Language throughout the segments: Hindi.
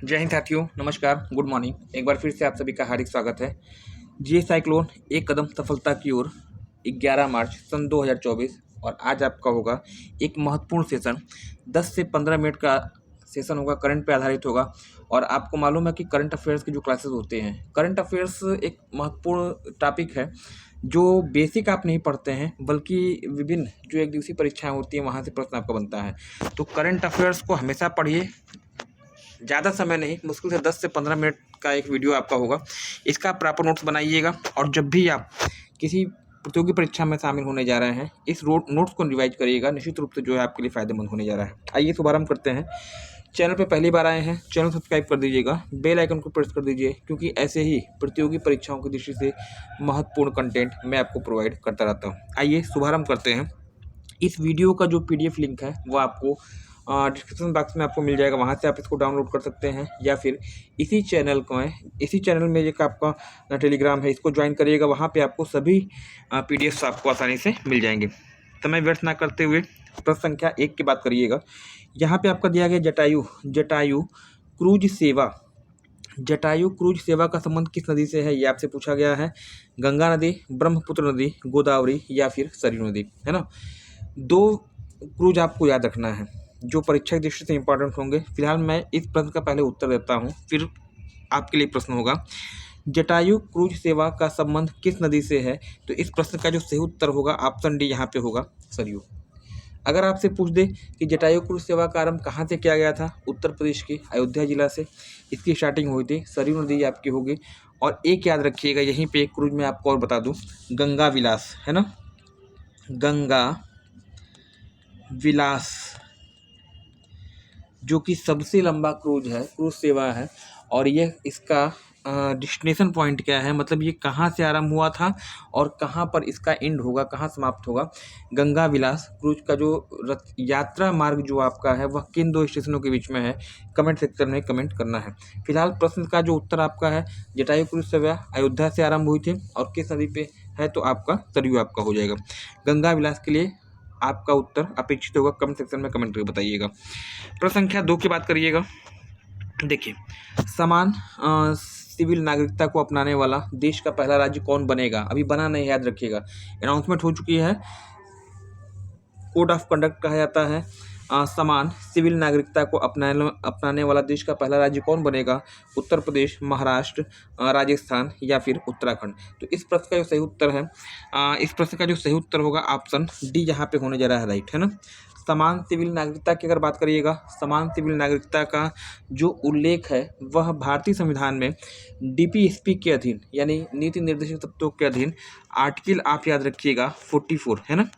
जय हिंद साथियों, नमस्कार, गुड मॉर्निंग। एक बार फिर से आप सभी का हार्दिक स्वागत है। जी साइक्लोन एक कदम सफलता की ओर 11 मार्च सन 2024 और आज आपका होगा एक महत्वपूर्ण सेशन। 10 से 15 मिनट का सेशन होगा, करंट पे आधारित होगा। और आपको मालूम है कि करंट अफेयर्स के जो क्लासेस होते हैं, करंट अफेयर्स एक महत्वपूर्ण टॉपिक है जो बेसिक आप नहीं पढ़ते हैं, बल्कि विभिन्न जो एक दिवसीय परीक्षाएं होती हैं वहाँ से प्रश्न आपका बनता है। तो करंट अफेयर्स को हमेशा पढ़िए। ज़्यादा समय नहीं, मुश्किल से 10 से 15 मिनट का एक वीडियो आपका होगा। इसका आप प्रॉपर नोट्स बनाइएगा और जब भी आप किसी प्रतियोगी परीक्षा में शामिल होने जा रहे हैं, इस नोट्स को रिवाइज करिएगा। निश्चित रूप से जो है आपके लिए फ़ायदेमंद होने जा रहा है। आइए शुभारंभ करते हैं। चैनल पे पहली बार आए हैं, चैनल सब्सक्राइब कर दीजिएगा, बेल आइकन को प्रेस कर दीजिए, क्योंकि ऐसे ही प्रतियोगी परीक्षाओं की दृष्टि से महत्वपूर्ण कंटेंट मैं आपको प्रोवाइड करता रहता हूँ। आइए शुभारंभ करते हैं। इस वीडियो का जो PDF लिंक है वो आपको डिस्क्रिप्शन बॉक्स में आपको मिल जाएगा, वहाँ से आप इसको डाउनलोड कर सकते हैं, या फिर इसी चैनल में एक आपका टेलीग्राम है, इसको ज्वाइन करिएगा। वहाँ पे आपको सभी PDFs आपको आसानी से मिल जाएंगे। समय व्यर्थ ना करते हुए प्रश्न संख्या 1 की बात करिएगा। यहाँ पे आपका दिया गया जटायु क्रूज सेवा का संबंध किस नदी से है, ये आपसे पूछा गया है। गंगा नदी, ब्रह्मपुत्र नदी, गोदावरी या फिर सरयू नदी, है ना। 2 क्रूज आपको याद रखना है जो परीक्षा की दृष्टि से इंपॉर्टेंट होंगे। फिलहाल मैं इस प्रश्न का पहले उत्तर देता हूँ, फिर आपके लिए प्रश्न होगा। जटायु क्रूज सेवा का संबंध किस नदी से है, तो इस प्रश्न का जो सही उत्तर होगा ऑप्शन डी यहाँ पे होगा, सरयू। अगर आपसे पूछ दे कि जटायु क्रूज सेवा का आरंभ कहाँ से किया गया था, उत्तर प्रदेश के अयोध्या जिला से इसकी स्टार्टिंग हुई थी। सरयू नदी आपकी होगी। और एक याद रखिएगा, यहीं पे एक क्रूज में आपको और बता दूँ, गंगा विलास, है ना, गंगा विलास जो कि सबसे लंबा क्रूज सेवा है। और यह इसका डेस्टिनेशन पॉइंट क्या है, मतलब ये कहाँ से आरंभ हुआ था और कहाँ पर इसका एंड होगा, कहाँ समाप्त होगा। गंगा विलास क्रूज का जो यात्रा मार्ग जो आपका है वह किन 2 स्टेशनों के बीच में है, कमेंट सेक्शन में कमेंट करना है। फिलहाल प्रश्न का जो उत्तर आपका है, जटायु क्रूज सेवा अयोध्या से आरंभ हुई थी और किस नदी पे है, तो आपका सरयू आपका हो जाएगा। गंगा विलास के लिए आपका उत्तर अपेक्षित होगा, कमेंट सेक्शन में कमेंट करके बताइएगा। प्रश्न संख्या 2 की बात करिएगा। देखिए, समान सिविल नागरिकता को अपनाने वाला देश का पहला राज्य कौन बनेगा, अभी बना नहीं, याद रखिएगा। अनाउंसमेंट हो चुकी है, कोड ऑफ कंडक्ट कहा जाता है। समान सिविल नागरिकता को अपनाने वाला देश का पहला राज्य कौन बनेगा, उत्तर प्रदेश, महाराष्ट्र, राजस्थान या फिर उत्तराखंड। तो इस प्रश्न का जो सही उत्तर है, इस प्रश्न का जो सही उत्तर होगा ऑप्शन डी यहाँ पे होने जा रहा है, राइट, है ना। समान सिविल नागरिकता की अगर बात करिएगा, समान सिविल नागरिकता का जो उल्लेख है वह भारतीय संविधान में DPSP के अधीन, यानी नीति निर्देशक तत्वों के अधीन आर्टिकल आप याद रखिएगा 44, है ना।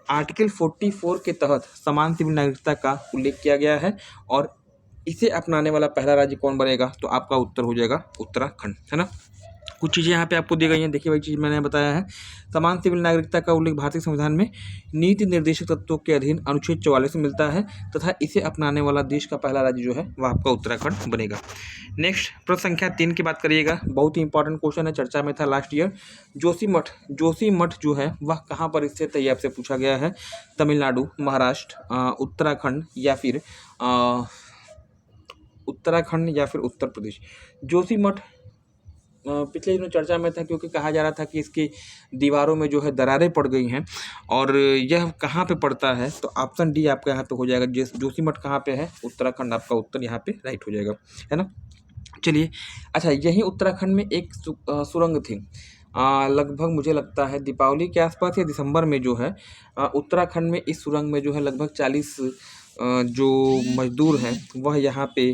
आर्टिकल 44 के तहत समान सिविल नागरिकता का उल्लेख किया गया है। और इसे अपनाने वाला पहला राज्य कौन बनेगा, तो आपका उत्तर हो जाएगा उत्तराखंड, है ना। कुछ चीज़ें यहाँ पे आपको दी गई हैं, देखिए वही चीज़ मैंने बताया है। समान सिविल नागरिकता का उल्लेख भारतीय संविधान में नीति निर्देशक तत्वों के अधीन अनुच्छेद 44 में मिलता है, तथा इसे अपनाने वाला देश का पहला राज्य जो है वह आपका उत्तराखंड बनेगा। नेक्स्ट प्रश्न संख्या 3 की बात करिएगा। बहुत ही इंपॉर्टेंट क्वेश्चन है, चर्चा में था लास्ट ईयर। जोशीमठ जो है वह कहाँ पर स्थित है, ये आपसे पूछा गया है। तमिलनाडु, महाराष्ट्र, उत्तराखंड या फिर उत्तर प्रदेश। जोशीमठ पिछले दिनों चर्चा में था, क्योंकि कहा जा रहा था कि इसकी दीवारों में जो है दरारें पड़ गई हैं। और यह कहाँ पे पड़ता है, तो ऑप्शन डी आपका यहाँ पे हो जाएगा। जोशीमठ कहाँ पे है, उत्तराखंड, आपका उत्तर यहाँ पे राइट हो जाएगा, है ना। चलिए, अच्छा, यही उत्तराखंड में एक सुरंग थी, लगभग मुझे लगता है दीपावली के आसपास या दिसंबर में जो है उत्तराखंड में इस सुरंग में जो है लगभग 40 जो मजदूर हैं वह यहाँ पे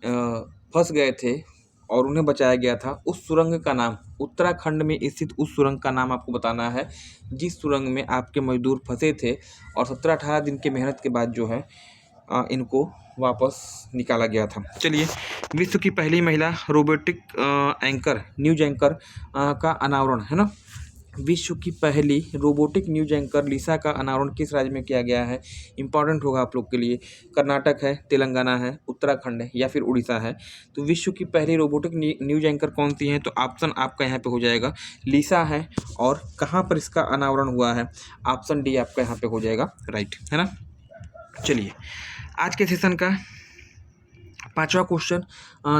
फंस गए थे और उन्हें बचाया गया था। उस सुरंग का नाम, उत्तराखंड में स्थित उस सुरंग का नाम आपको बताना है जिस सुरंग में आपके मजदूर फंसे थे और 17-18 दिन की मेहनत के बाद जो है इनको वापस निकाला गया था। चलिए, विश्व की पहली महिला रोबोटिक न्यूज एंकर का अनावरण, है ना। विश्व की पहली रोबोटिक न्यूज एंकर लिसा का अनावरण किस राज्य में किया गया है, इंपॉर्टेंट होगा आप लोग के लिए। कर्नाटक है, तेलंगाना है, उत्तराखंड है या फिर उड़ीसा है। तो विश्व की पहली रोबोटिक न्यूज एंकर कौन सी है, तो ऑप्शन आपका यहाँ पे हो जाएगा लिसा है। और कहाँ पर इसका अनावरण हुआ है, ऑप्शन डी आपका यहाँ पे हो जाएगा, राइट, है ना। चलिए, आज के सेशन का 5वां क्वेश्चन,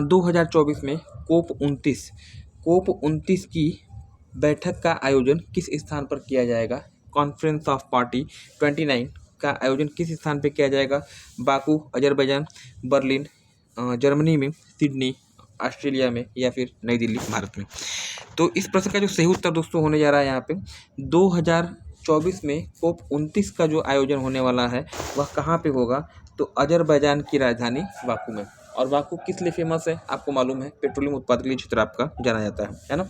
2024 में कोप 29 की बैठक का आयोजन किस स्थान पर किया जाएगा? कॉन्फ्रेंस ऑफ पार्टी 29 का आयोजन किस स्थान पर किया जाएगा? बाकू, अजरबैजान, बर्लिन जर्मनी में, सिडनी ऑस्ट्रेलिया में, या फिर नई दिल्ली भारत में। तो इस प्रश्न का जो सही उत्तर दोस्तों होने जा रहा है यहाँ पे 2024 में कोप 29 का जो आयोजन होने वाला है वह कहाँ पे होगा? तो अजरबैजान की राजधानी बाकू में। और बाकू किस लिए फेमस है आपको मालूम है? पेट्रोलियम उत्पाद के लिए क्षेत्र आपका जाना जाता है ना।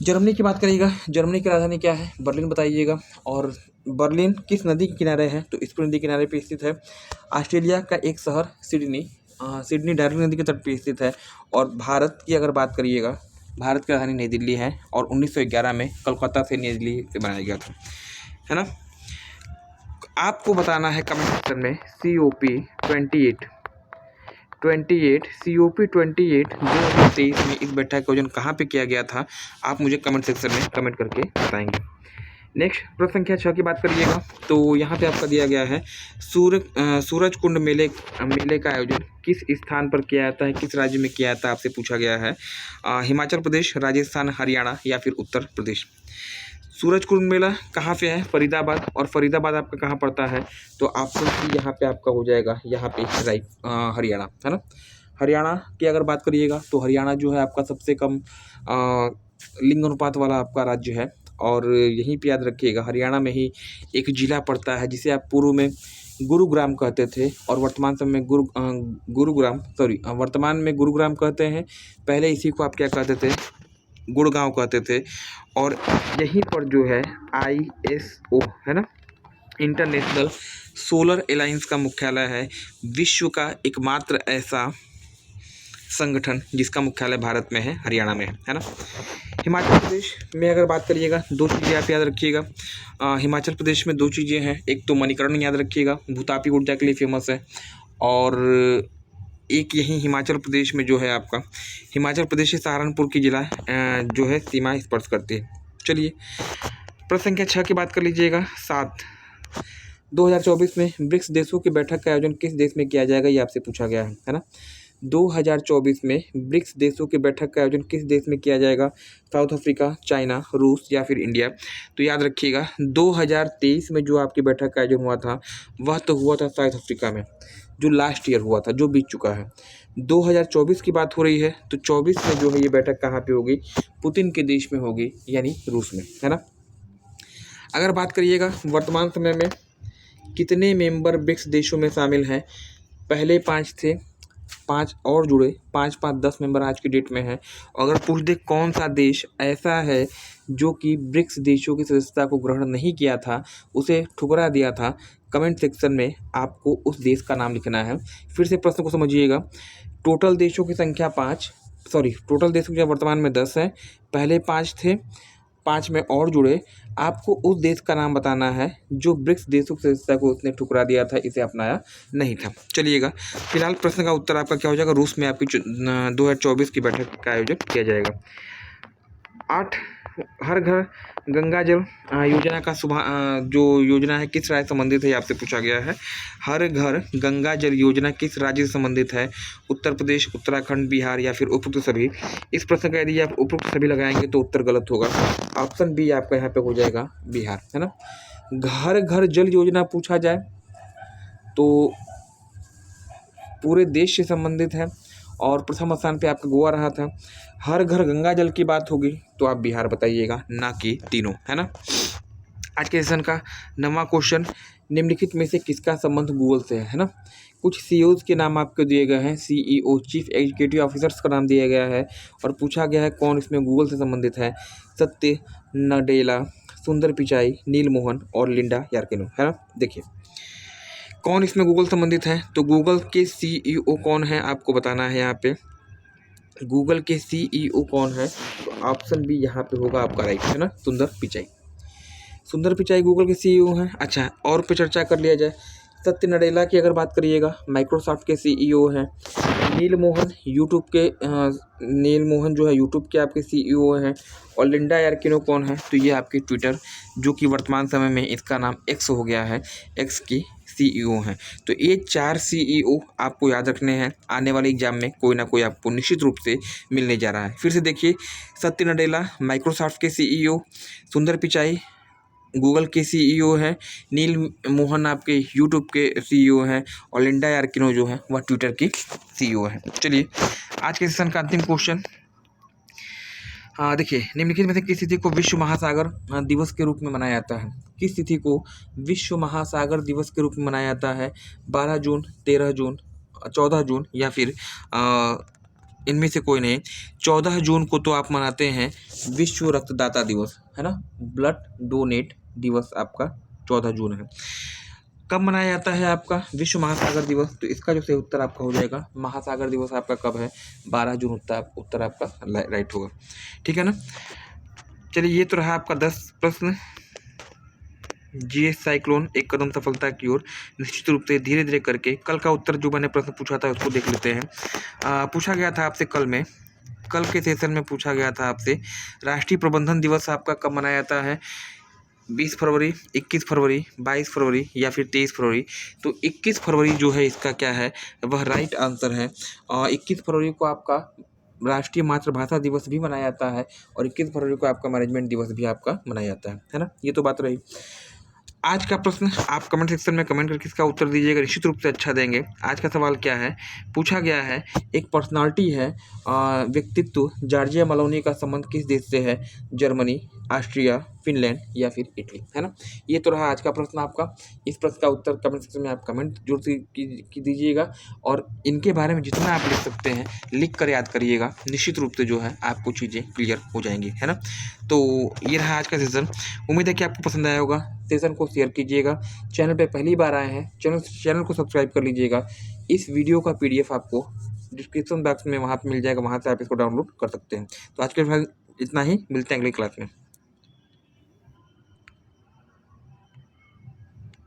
जर्मनी की बात करिएगा, जर्मनी की राजधानी क्या है? बर्लिन बताइएगा। और बर्लिन किस नदी के किनारे है? तो इस नदी के किनारे पे स्थित है। ऑस्ट्रेलिया का एक शहर सिडनी डार्लिंग नदी के तट पे स्थित है। और भारत की अगर बात करिएगा, भारत की राजधानी नई दिल्ली है और 1911 में कोलकाता से नई दिल्ली से बनाया गया था, है ना। आपको बताना है कमेंट सेक्शन में COP28 2023 में इस बैठक का आयोजन कहाँ पे किया गया था? आप मुझे कमेंट सेक्शन में कमेंट करके बताएंगे। नेक्स्ट प्रश्न संख्या 6 की बात करिएगा, तो यहाँ पे आपका दिया गया है सूरज कुंड मेले का आयोजन किस स्थान पर किया जाता है, किस राज्य में किया जाता है आपसे पूछा गया है। हिमाचल प्रदेश, राजस्थान, हरियाणा या फिर उत्तर प्रदेश। सूरज कुंड मेला कहाँ पे है? फरीदाबाद। और फरीदाबाद आपका कहाँ पड़ता है? तो ऑप्शन सी यहाँ पे आपका हो जाएगा, यहाँ पे हरियाणा, है ना। हरियाणा की अगर बात करिएगा तो हरियाणा जो है आपका सबसे कम लिंग अनुपात वाला आपका राज्य है। और यहीं पे याद रखिएगा हरियाणा में ही एक जिला पड़ता है जिसे आप पूर्व में गुरुग्राम कहते थे और वर्तमान समय में वर्तमान में गुरुग्राम कहते हैं। पहले इसी को आप क्या कहते थे? गुड़गांव कहते थे। और यहीं पर जो है ISO है ना, इंटरनेशनल सोलर अलायंस का मुख्यालय है। विश्व का एकमात्र ऐसा संगठन जिसका मुख्यालय भारत में है, हरियाणा में है ना। हिमाचल प्रदेश में अगर बात करिएगा, दो चीज़ें आप याद रखिएगा। हिमाचल प्रदेश में दो चीज़ें हैं, एक तो मणिकर्ण याद रखिएगा, भूतापी ऊर्जा के लिए फेमस है। और एक यही हिमाचल प्रदेश में जो है आपका हिमाचल प्रदेश से सहारनपुर की जिला जो है सीमा स्पर्श करती है। चलिए प्रश्न संख्या 6 की बात कर लीजिएगा। 7, 2024 में ब्रिक्स देशों की बैठक का आयोजन किस देश में किया जाएगा? ये आपसे पूछा गया है ना। 2024 में ब्रिक्स देशों की बैठक का आयोजन किस देश में किया जाएगा? साउथ अफ्रीका, चाइना, रूस या फिर इंडिया। तो याद रखिएगा 2023 में जो आपकी बैठक का आयोजन हुआ था वह तो हुआ था साउथ अफ्रीका में, जो लास्ट ईयर हुआ था, जो बीत चुका है। 2024 की बात हो रही है तो 24 में जो है ये बैठक कहाँ पे होगी? पुतिन के देश में होगी, यानी रूस में, है ना। अगर बात करिएगा वर्तमान समय में कितने मेंबर ब्रिक्स देशों में शामिल हैं? पहले 5 थे, 5 और जुड़े, 5 5 10 मेंबर आज की डेट में है। अगर पूछ दे कौन सा देश ऐसा है जो कि ब्रिक्स देशों की सदस्यता को ग्रहण नहीं किया था, उसे ठुकरा दिया था, कमेंट सेक्शन में आपको उस देश का नाम लिखना है। फिर से प्रश्न को समझिएगा। टोटल देशों की संख्या टोटल देशों की संख्या वर्तमान में 10 है। पहले 5 थे, 5 में और जुड़े। आपको उस देश का नाम बताना है जो ब्रिक्स देशों की सदस्यता को उसने ठुकरा दिया था, इसे अपनाया नहीं था। चलिएगा फिलहाल प्रश्न का उत्तर आपका क्या हो जाएगा? रूस में आपकी 2024 की बैठक का आयोजन किया जाएगा। 8, हर घर गंगा जल योजना का जो योजना है किस राज्य से संबंधित है? ये आपसे पूछा गया है। हर घर गंगा जल योजना किस राज्य से संबंधित है? उत्तर प्रदेश, उत्तराखंड, बिहार या फिर उपरोक्त सभी। इस प्रश्न का यदि आप उपरोक्त सभी लगाएंगे तो उत्तर गलत होगा। ऑप्शन बी आपका यहाँ पे हो जाएगा बिहार, है ना। घर घर जल योजना पूछा जाए तो पूरे देश से संबंधित है और प्रथम स्थान पे आपका गोवा रहा था। हर घर गंगा जल की बात होगी तो आप बिहार बताइएगा, ना कि तीनों, है ना। आज के सेशन का 9वां क्वेश्चन, निम्नलिखित में से किसका संबंध गूगल से है ना। कुछ CEOs के नाम आपको दिए गए हैं, CEO चीफ एग्जीक्यूटिव ऑफिसर्स का नाम दिया गया है और पूछा गया है कौन इसमें गूगल से संबंधित है। सत्य नडेला, सुंदर पिचाई, नील मोहन और लिंडा यार्किनो, है ना। देखिए कौन इसमें गूगल संबंधित है, तो गूगल के CEO कौन है आपको बताना है। यहाँ पे गूगल के CEO कौन है, तो ऑप्शन बी यहाँ पे होगा आपका राइट, है ना, सुंदर पिचाई। सुंदर पिचाई गूगल के CEO हैं। अच्छा, और पे चर्चा कर लिया जाए। सत्य नडेला की अगर बात करिएगा माइक्रोसॉफ्ट के CEO हैं। नील मोहन जो है यूट्यूब के आपके CEO हैं। और लिंडा यार्किनो कौन है, तो ये आपकी ट्विटर, जो कि वर्तमान समय में इसका नाम एक्स हो गया है, एक्स की CEO हैं। तो ये 4 CEO आपको याद रखने हैं, आने वाले एग्जाम में कोई ना कोई आपको निश्चित रूप से मिलने जा रहा है। फिर से देखिए, सत्य नडेला माइक्रोसॉफ्ट के CEO, सुंदर पिचाई गूगल के CEO हैं, नील मोहन आपके यूट्यूब के CEO हैं और लिंडा यार्किनो जो है वह ट्विटर की CEO है। चलिए आज के सेशन का अंतिम क्वेश्चन, देखिए, निम्नलिखित में से किस तिथि को विश्व महासागर दिवस के रूप में मनाया जाता है? किस तिथि को विश्व महासागर दिवस के रूप में मनाया जाता है? 12 जून, 13 जून, 14 जून या फिर इनमें से कोई नहीं। 14 जून को तो आप मनाते हैं विश्व रक्तदाता दिवस, है ना, ब्लड डोनेट दिवस आपका 14 जून है। कब मनाया जाता है आपका विश्व महासागर दिवस? तो इसका जो सही उत्तर आपका हो जाएगा, महासागर दिवस आपका कब है? 12 जून उत्तर आपका राइट होगा, ठीक है ना। चलिए, ये तो रहा आपका 10 प्रश्न। GS साइक्लोन एक कदम सफलता की ओर, निश्चित रूप से धीरे धीरे करके कल का उत्तर जो मैंने प्रश्न पूछा था उसको देख लेते हैं। पूछा गया था आपसे कल के सेशन में पूछा गया था आपसे, राष्ट्रीय प्रबंधन दिवस आपका कब मनाया जाता है? 20 फरवरी, 21 फरवरी, 22 फरवरी या फिर 23 फरवरी? तो 21 फरवरी जो है इसका क्या है, वह राइट आंसर है। 21 फरवरी को आपका राष्ट्रीय मातृभाषा दिवस भी मनाया जाता है और 21 फरवरी को आपका मैनेजमेंट दिवस भी आपका मनाया जाता है ना। ये तो बात रही। आज का प्रश्न आप कमेंट सेक्शन में कमेंट करके इसका उत्तर दीजिएगा, निश्चित रूप से अच्छा देंगे। आज का सवाल क्या है, पूछा गया है, एक पर्सनालिटी है, व्यक्तित्व, जॉर्जिया मेलोनी का संबंध किस देश से है? जर्मनी, ऑस्ट्रिया, फिनलैंड या फिर इटली, है ना। ये तो रहा आज का प्रश्न आपका। इस प्रश्न का उत्तर कमेंट सेक्शन में आप कमेंट जरूर से दीजिएगा और इनके बारे में जितना आप लिख सकते हैं लिख कर याद करिएगा, निश्चित रूप से जो है आपको चीज़ें क्लियर हो जाएंगी, है ना। तो ये रहा आज का सेशन, उम्मीद है कि आपको पसंद आया होगा। सेशन को शेयर कीजिएगा, चैनल पे पहली बार आए हैं चैनल को सब्सक्राइब कर लीजिएगा। इस वीडियो का PDF आपको डिस्क्रिप्शन बॉक्स में वहाँ पे मिल जाएगा, वहाँ से आप इसको डाउनलोड कर सकते हैं। तो आज के लिए इतना ही, मिलते हैं अगली क्लास में।